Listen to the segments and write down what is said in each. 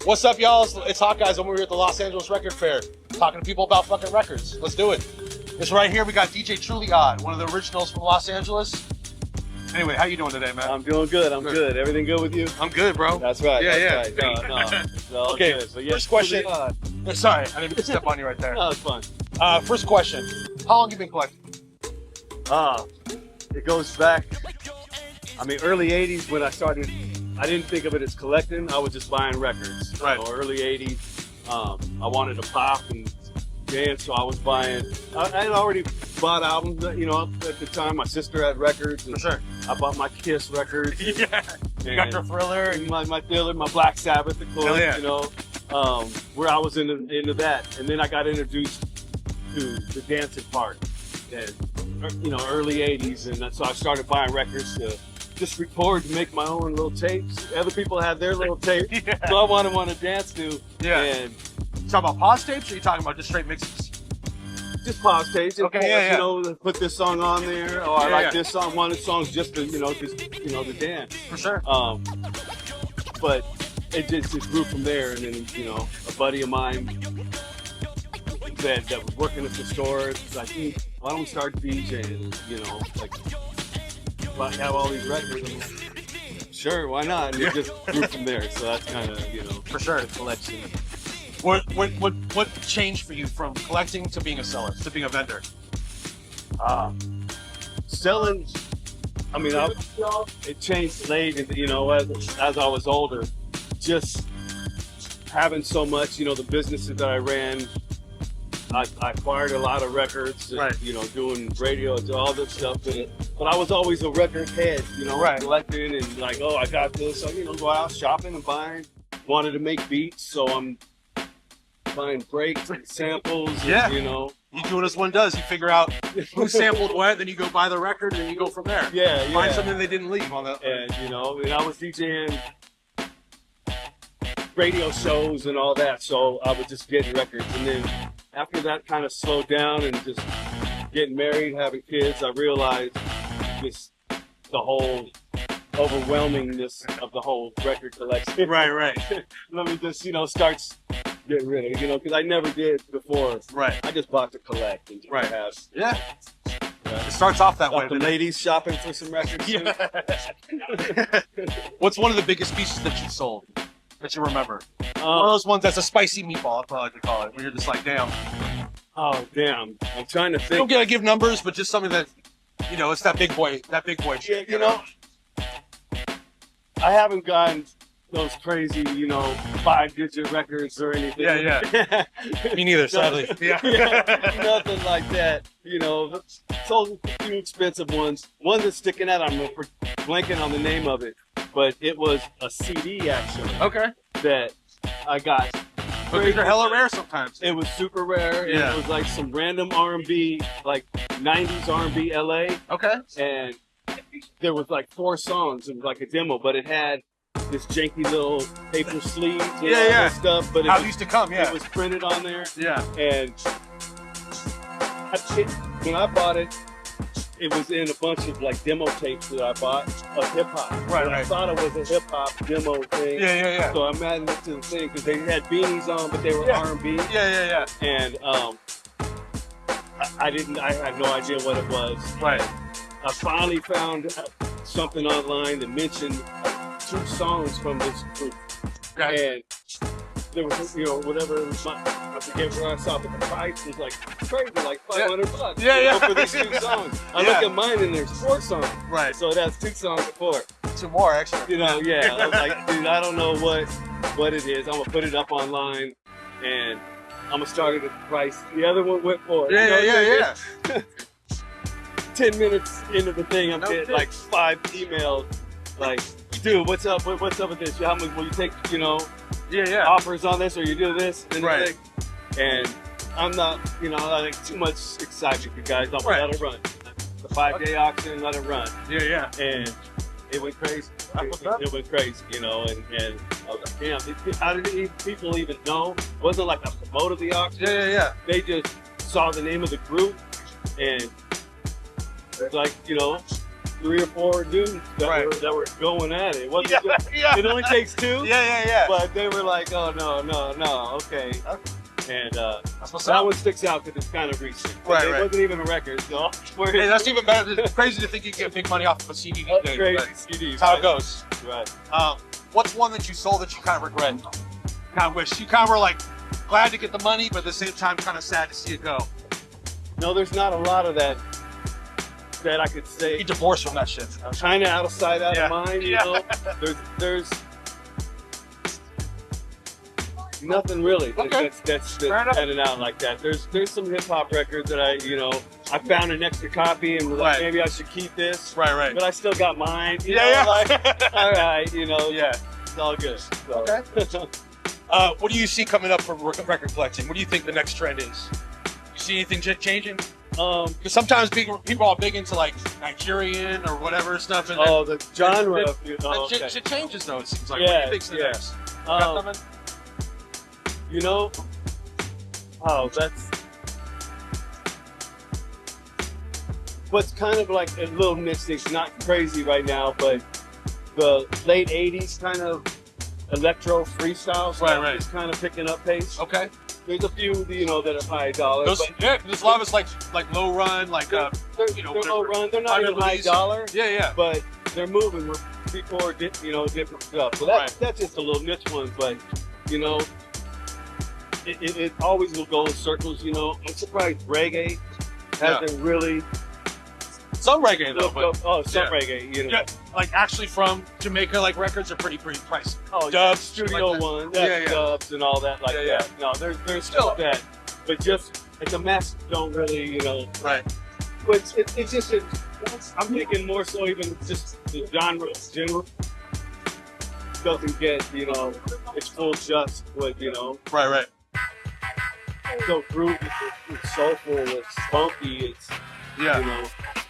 What's up, y'all? It's Hawkeyes, and we're here at the Los Angeles Record Fair, talking to people about fucking records. Let's do it. This right here, we got DJ Truly Odd, one of the originals from Los Angeles. Anyway, how you doing today, man? I'm doing good. I'm good. Everything good with you? I'm good, bro. That's right. Yeah, that's right. No. Okay, good. So, yeah, first question. Sorry, I didn't mean to step on you right there. No, it's fun. First question. How long you been collecting? It goes back, early 80s when I started. I didn't think of it as collecting. I was just buying records. Right. So early 80s. I wanted to pop and dance, so I was buying. I had already bought albums, at the time. My sister had records. And For sure. I bought my Kiss records. Yeah. You got your Thriller. My Thriller, my Black Sabbath, of course, yeah. Where I was into that. And then I got introduced to the dancing part. And, early 80s. And so I started buying records to just record, to make my own little tapes. Other people had their little tapes. Yeah. So I wanted one to dance to. Yeah. And you talking about pause tapes, or are you talking about just straight mixes? just pause tapes. And Okay, put this song on there. Or I like this song. One of the songs just to, to dance. For sure. But it just grew from there. And then, a buddy of mine that was working at the store was like, hey, why don't we start DJing? I have all these records. I'm like, sure, why not? And it just grew from there. So that's kind of, For sure. the collection. What changed for you from collecting to being a seller, to being a vendor? Selling, it changed late, as I was older. Just having so much, the businesses that I ran, I acquired a lot of records, right. Doing radio and all this stuff. But I was always a record head, right. Collecting and like, oh, I got this. So, go out shopping and buying. Wanted to make beats, so I'm buying breaks and samples. Yeah. And, You do what this one does. You figure out who sampled what, then you go buy the record, and you go from there. Yeah, Find something they didn't leave on the. And I was DJing radio shows and all that, so I was just getting records. And then after that kind of slowed down and just getting married, having kids, I realized the whole overwhelmingness of the whole record collection. Right. Let me just, start getting rid of it, because I never did before. Right. I just bought to collect and Right. have. Yeah. It starts off that way. The ladies shopping for some records. Yeah. What's one of the biggest pieces that you sold that you remember? One of those ones that's a spicy meatball, I probably like to call it, where you're just like, damn. Oh, damn. I'm trying to think. You don't gotta give numbers, but just something that, it's that big boy shit. I haven't gotten those crazy, 5-digit records or anything. Yeah. Me neither, sadly. Yeah. Nothing like that. Sold a few expensive ones. One that's sticking out, I'm blanking on the name of it, but it was a CD actually. Okay. That I got. But these are hella rare sometimes. It was super rare. And Yeah. it was like some random R&B, like 90s R&B LA. Okay. And there was like 4 songs. It was like a demo, but it had this janky little paper sleeves and all that stuff. But How it used to come, it was printed on there. Yeah. And when I bought it, it was in a bunch of like demo tapes that I bought of hip hop. Right. I thought it was a hip hop demo thing. Yeah. So I'm adding it to the thing because they had beanies on, but they were R&B. Yeah. And I had no idea what it was. Right. I finally found something online that mentioned 2 songs from this group. Okay. And there was, whatever it was, I forget where I saw it, but the price was like crazy, like $500. Yeah. For these 2 songs. I look at mine and there's 4 songs. Right. So it has 2 songs before. 2 more extra. I was like, dude, I don't know what it is. I'm gonna put it up online and I'm gonna start it at the price the other one went for. Yeah. 10 minutes into the thing, I'm getting like 5 emails, like, dude, what's up? What's up with this? How much will you take? Offers on this, or you do this? And right. And I'm not, I think too much excitement, you guys. I'm let it run. The 5-day auction, let it run. Yeah. And it went crazy. It went crazy, and I was like, damn, how did people even know? It wasn't like I promoted the auction. Yeah. They just saw the name of the group, and it's like, 3 or 4 dudes that were going at it. It wasn't just, it only takes 2. Yeah. But they were like, oh no, okay. And That's what's that up. one sticks out because it's kind of recent. Right, It right. wasn't even a record, so Hey, that's even better. It's crazy to think you get big money off of a CD. that's thing, crazy but CD. That's how it goes. Right. What's one that you sold that you kind of regret? Kind of wish you kind of were like glad to get the money, but at the same time kind of sad to see it go. No, there's not a lot of that I could say. You divorced from that shit. Kind of out of sight, out of mind. You know, there's nothing really that's standing out like that. There's some hip hop records that I found an extra copy and was like, maybe I should keep this. Right. But I still got mine. You know, Yeah. like, all right, it's all good. So. Okay. What do you see coming up for record collecting? What do you think the next trend is? You see anything changing? Because sometimes people are big into like Nigerian or whatever stuff. And the genre. Shit changes though. It seems like. Yeah, What do you think's the next? Got something? That's what's kind of like a little mystic, not crazy right now, but the late 80s kind of electro freestyle stuff is kind of picking up pace. Okay. There's a few, that are high dollar. There's a lot of it's like low run, like they're low run. They're not even high dollar. Yeah. But they're moving with before different stuff. So that's just a little niche one, but it always will go in circles. I'm surprised reggae hasn't really. Some reggae though, but reggae. Yeah, like actually from Jamaica, like records are pretty pricey. Oh, Dubs, Studio like One, dubs and all that that. No, there's still that, but just like the masses don't really, Right. But it's just I'm thinking more so even just the genre doesn't get its full just with Right. so groovy, it's soulful, it's funky, it's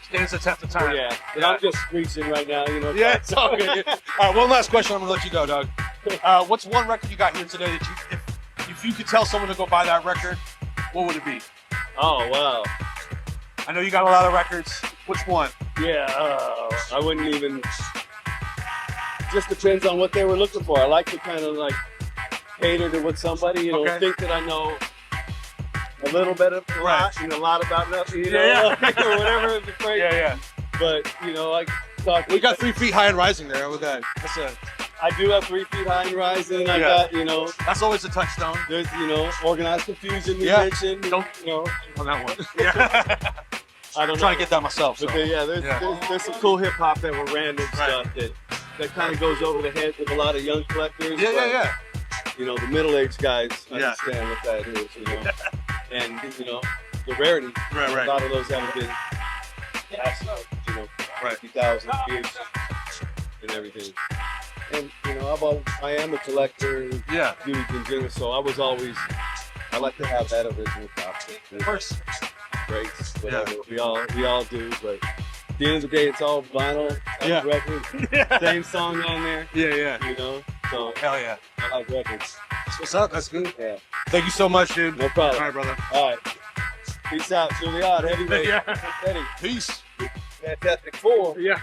Stands the test of time. Yeah, but I'm just screeching right now, Yeah, it's all good. All right, one last question. I'm gonna let you go, Doug. What's one record you got here today that if you could tell someone to go buy that record, what would it be? Oh wow! I know you got a lot of records. Which one? Yeah, I wouldn't even. Just depends on what they were looking for. I like to kind of like cater to what somebody think that I know a little bit of a lot and a lot about nothing, or whatever the phrase. Yeah. But I talk. We got 3 Feet High and Rising there. With that, I do have 3 Feet High and Rising. I got that's always a touchstone. There's Organized Confusion. You mentioned. Don't on that one. Yeah. I don't know. Trying to get that myself. So. There's some cool hip hop that were random stuff that kind of goes over the heads of a lot of young collectors. Yeah. The middle-aged guys understand what that is. And the rarity. Right. A lot of those haven't been past, 50,000 years and everything. And I am a collector. Yeah. Dudes in general, so I like to have that original copy. Of course. Breaks, whatever. We all do, but at the end of the day, it's all vinyl, record, same song on there. Yeah. So hell yeah. I like records. That's what's up. That's good. Yeah. Thank you so much, dude. No problem. All right, brother. All right. Peace out. Truly odd. Heavyweight. Yeah. Eddie. Peace. Fantastic 4. Yeah.